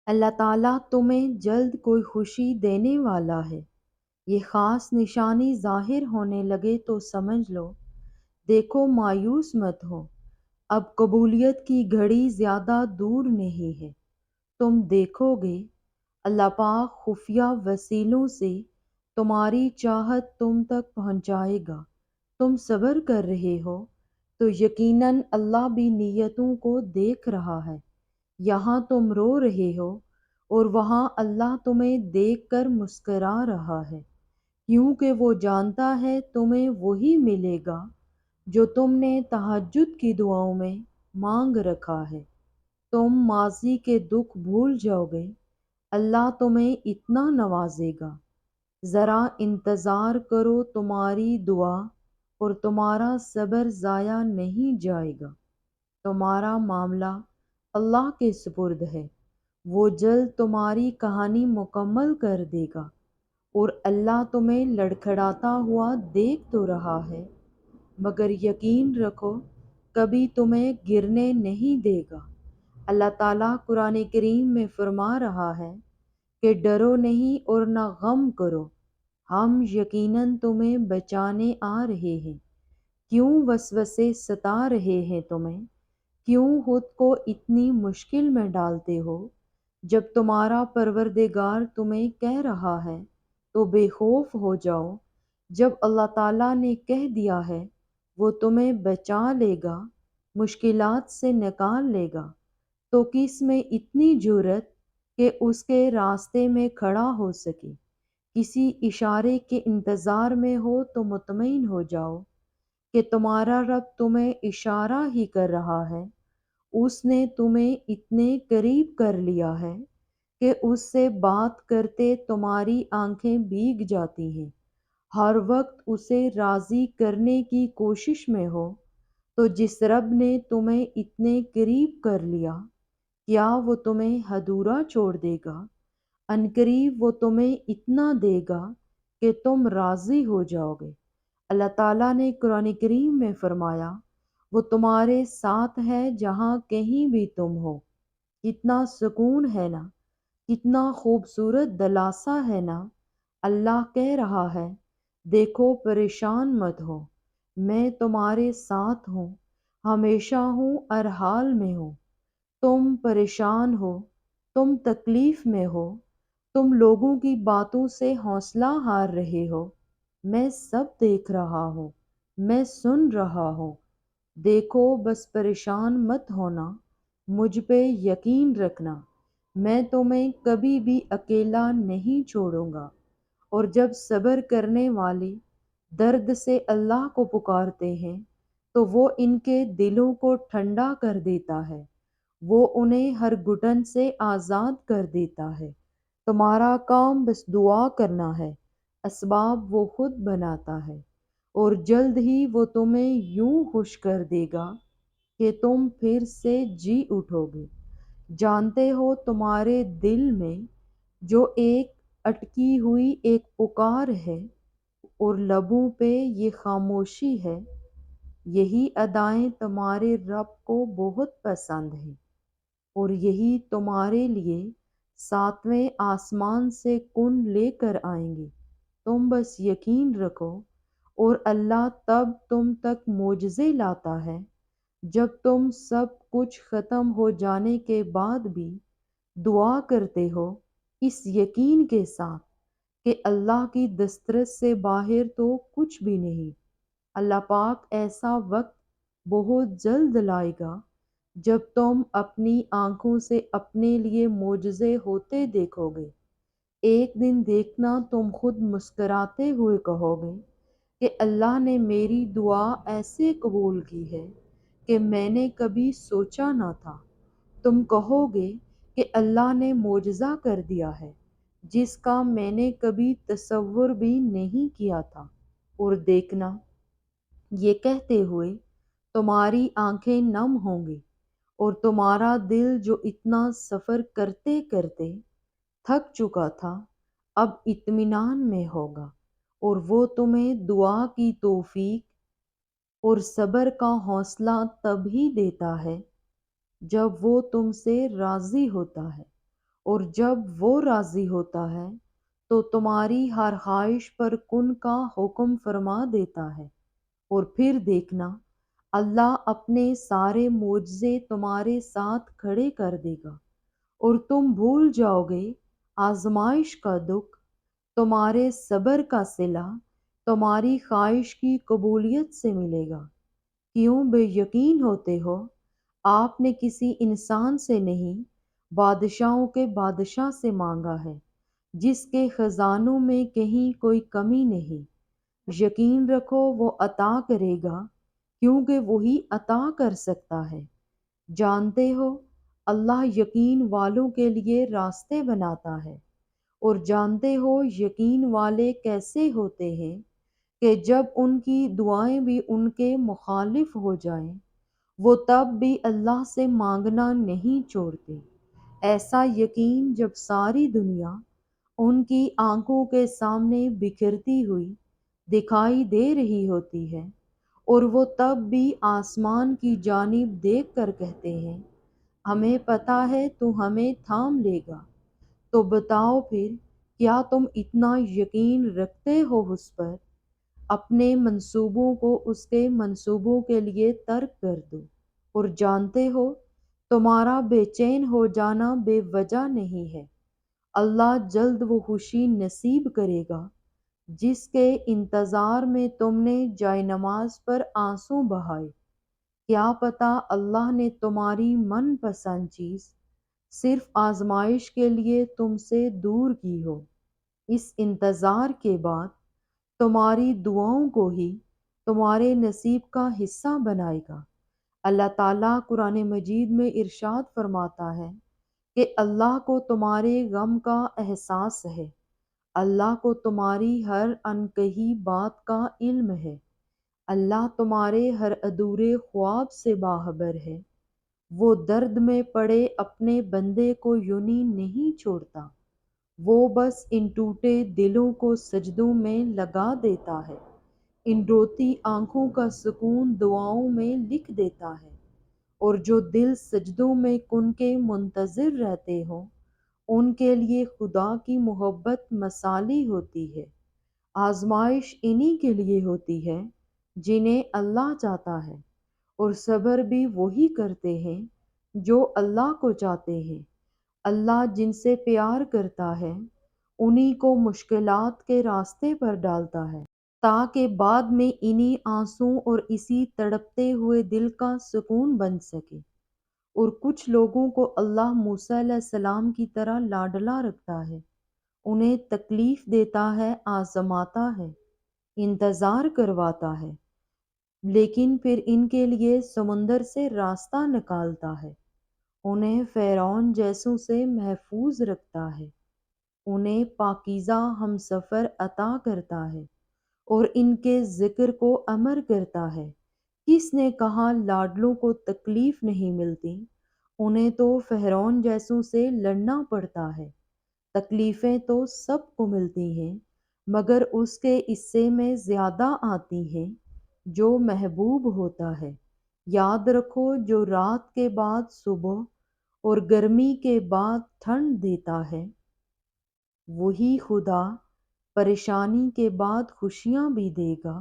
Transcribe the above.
اللہ تعالیٰ تمہیں جلد کوئی خوشی دینے والا ہے۔ یہ خاص نشانی ظاہر ہونے لگے تو سمجھ لو، دیکھو مایوس مت ہو، اب قبولیت کی گھڑی زیادہ دور نہیں ہے۔ تم دیکھو گے اللہ پاک خفیہ وسیلوں سے تمہاری چاہت تم تک پہنچائے گا۔ تم صبر کر رہے ہو تو یقیناً اللہ بھی نیتوں کو دیکھ رہا ہے۔ یہاں تم رو رہے ہو اور وہاں اللہ تمہیں دیکھ کر مسکرا رہا ہے، کیونکہ وہ جانتا ہے تمہیں وہی ملے گا جو تم نے تہجد کی دعاؤں میں مانگ رکھا ہے۔ تم ماضی کے دکھ بھول جاؤ گے، اللہ تمہیں اتنا نوازے گا۔ ذرا انتظار کرو، تمہاری دعا اور تمہارا صبر ضائع نہیں جائے گا۔ تمہارا معاملہ اللہ کے سپرد ہے، وہ جلد تمہاری کہانی مکمل کر دے گا، اور اللہ تمہیں لڑکھڑاتا ہوا دیکھ تو رہا ہے، مگر یقین رکھو کبھی تمہیں گرنے نہیں دے گا۔ اللہ تعالیٰ قرآن کریم میں فرما رہا ہے کہ ڈرو نہیں اور نہ غم کرو، ہم یقیناً تمہیں بچانے آ رہے ہیں۔ کیوں وسوسے ستا رہے ہیں تمہیں؟ کیوں خود کو اتنی مشکل میں ڈالتے ہو؟ جب تمہارا پروردگار تمہیں کہہ رہا ہے تو بے خوف ہو جاؤ۔ جب اللہ تعالیٰ نے کہہ دیا ہے وہ تمہیں بچا لے گا، مشکلات سے نکال لے گا، تو کس میں اتنی جرأت کہ اس کے راستے میں کھڑا ہو سکے؟ کسی اشارے کے انتظار میں ہو تو مطمئن ہو جاؤ کہ تمہارا رب تمہیں اشارہ ہی کر رہا ہے۔ اس نے تمہیں اتنے قریب کر لیا ہے کہ اس سے بات کرتے تمہاری آنکھیں بھیگ جاتی ہیں۔ ہر وقت اسے راضی کرنے کی کوشش میں ہو، تو جس رب نے تمہیں اتنے قریب کر لیا، کیا وہ تمہیں ادھورا چھوڑ دے گا؟ عنقریب وہ تمہیں اتنا دے گا کہ تم راضی ہو جاؤ گے۔ اللہ تعالیٰ نے قرآن کریم میں فرمایا، وہ تمہارے ساتھ ہے جہاں کہیں بھی تم ہو۔ کتنا سکون ہے نا، کتنا خوبصورت دلاسا ہے نا۔ اللہ کہہ رہا ہے، دیکھو پریشان مت ہو، میں تمہارے ساتھ ہوں، ہمیشہ ہوں، ہر حال میں ہوں۔ تم پریشان ہو، تم تکلیف میں ہو، تم لوگوں کی باتوں سے حوصلہ ہار رہے ہو، میں سب دیکھ رہا ہوں، میں سن رہا ہوں۔ دیکھو بس پریشان مت ہونا، مجھ پہ یقین رکھنا، میں تمہیں کبھی بھی اکیلا نہیں چھوڑوں گا۔ اور جب صبر کرنے والے درد سے اللہ کو پکارتے ہیں تو وہ ان کے دلوں کو ٹھنڈا کر دیتا ہے، وہ انہیں ہر گھٹن سے آزاد کر دیتا ہے۔ تمہارا کام بس دعا کرنا ہے، اسباب وہ خود بناتا ہے، اور جلد ہی وہ تمہیں یوں خوش کر دے گا کہ تم پھر سے جی اٹھو گے۔ جانتے ہو تمہارے دل میں جو ایک اٹکی ہوئی ایک پکار ہے اور لبوں پہ یہ خاموشی ہے، یہی ادائیں تمہارے رب کو بہت پسند ہیں، اور یہی تمہارے لیے ساتویں آسمان سے کن لے کر آئیں گے۔ تم بس یقین رکھو، اور اللہ تب تم تک معجزے لاتا ہے جب تم سب کچھ ختم ہو جانے کے بعد بھی دعا کرتے ہو، اس یقین کے ساتھ کہ اللہ کی دسترس سے باہر تو کچھ بھی نہیں۔ اللہ پاک ایسا وقت بہت جلد لائے گا جب تم اپنی آنکھوں سے اپنے لیے معجزے ہوتے دیکھو گے۔ ایک دن دیکھنا تم خود مسکراتے ہوئے کہو گے کہ اللہ نے میری دعا ایسے قبول کی ہے کہ میں نے کبھی سوچا نہ تھا۔ تم کہو گے کہ اللہ نے معجزہ کر دیا ہے جس کا میں نے کبھی تصور بھی نہیں کیا تھا۔ اور دیکھنا، یہ کہتے ہوئے تمہاری آنکھیں نم ہوں گی، اور تمہارا دل جو اتنا سفر کرتے کرتے تھک چکا تھا اب اطمینان میں ہوگا، اور وہ تمہیں دعا کی توفیق اور صبر کا حوصلہ تب ہی دیتا ہے جب وہ تم سے راضی ہوتا ہے، اور جب وہ راضی ہوتا ہے تو تمہاری ہر خواہش پر کن کا حکم فرما دیتا ہے، اور پھر دیکھنا اللہ اپنے سارے معجزے تمہارے ساتھ کھڑے کر دے گا اور تم بھول جاؤ گے آزمائش کا دکھ، تمہارے صبر کا صلہ تمہاری خواہش کی قبولیت سے ملے گا۔ کیوں بے یقین ہوتے ہو؟ آپ نے کسی انسان سے نہیں، بادشاہوں کے بادشاہ سے مانگا ہے، جس کے خزانوں میں کہیں کوئی کمی نہیں۔ یقین رکھو وہ عطا کرے گا، کیونکہ وہی عطا کر سکتا ہے۔ جانتے ہو اللہ یقین والوں کے لیے راستے بناتا ہے، اور جانتے ہو یقین والے کیسے ہوتے ہیں کہ جب ان کی دعائیں بھی ان کے مخالف ہو جائیں، وہ تب بھی اللہ سے مانگنا نہیں چھوڑتے۔ ایسا یقین جب ساری دنیا ان کی آنکھوں کے سامنے بکھرتی ہوئی دکھائی دے رہی ہوتی ہے، اور وہ تب بھی آسمان کی جانب دیکھ کر کہتے ہیں ہمیں پتہ ہے تو ہمیں تھام لے گا، تو بتاؤ پھر کیا تم اتنا یقین رکھتے ہو اس پر؟ اپنے منصوبوں کو اس کے منصوبوں کے لیے ترک کر دو، اور جانتے ہو تمہارا بے چین ہو جانا بے وجہ نہیں ہے۔ اللہ جلد وہ خوشی نصیب کرے گا جس کے انتظار میں تم نے جائے نماز پر آنسو بہائے۔ کیا پتہ اللہ نے تمہاری من پسند چیز صرف آزمائش کے لیے تم سے دور کی ہو۔ اس انتظار کے بعد تمہاری دعاؤں کو ہی تمہارے نصیب کا حصہ بنائے گا۔ اللہ تعالیٰ قرآن مجید میں ارشاد فرماتا ہے کہ اللہ کو تمہارے غم کا احساس ہے، اللہ کو تمہاری ہر انکہی بات کا علم ہے، اللہ تمہارے ہر ادھورے خواب سے باخبر ہے۔ وہ درد میں پڑے اپنے بندے کو یونیں نہیں چھوڑتا، وہ بس ان ٹوٹے دلوں کو سجدوں میں لگا دیتا ہے، ان روتی آنکھوں کا سکون دعاؤں میں لکھ دیتا ہے، اور جو دل سجدوں میں کن کے منتظر رہتے ہوں ان کے لیے خدا کی محبت مثالی ہوتی ہے۔ آزمائش انہی کے لیے ہوتی ہے جنہیں اللہ چاہتا ہے، اور صبر بھی وہی کرتے ہیں جو اللہ کو چاہتے ہیں۔ اللہ جن سے پیار کرتا ہے انہی کو مشکلات کے راستے پر ڈالتا ہے، تاکہ بعد میں انہی آنسوؤں اور اسی تڑپتے ہوئے دل کا سکون بن سکے۔ اور کچھ لوگوں کو اللہ موسیٰ علیہ السلام کی طرح لاڈلا رکھتا ہے، انہیں تکلیف دیتا ہے، آزماتا ہے، انتظار کرواتا ہے، لیکن پھر ان کے لیے سمندر سے راستہ نکالتا ہے، انہیں فرعون جیسوں سے محفوظ رکھتا ہے، انہیں پاکیزہ ہمسفر عطا کرتا ہے، اور ان کے ذکر کو امر کرتا ہے۔ کس نے کہا لاڈلوں کو تکلیف نہیں ملتی؟ انہیں تو فرعون جیسوں سے لڑنا پڑتا ہے۔ تکلیفیں تو سب کو ملتی ہیں، مگر اس کے حصے میں زیادہ آتی ہیں جو محبوب ہوتا ہے۔ یاد رکھو جو رات کے بعد صبح اور گرمی کے بعد ٹھنڈ دیتا ہے، وہی خدا پریشانی کے بعد خوشیاں بھی دے گا۔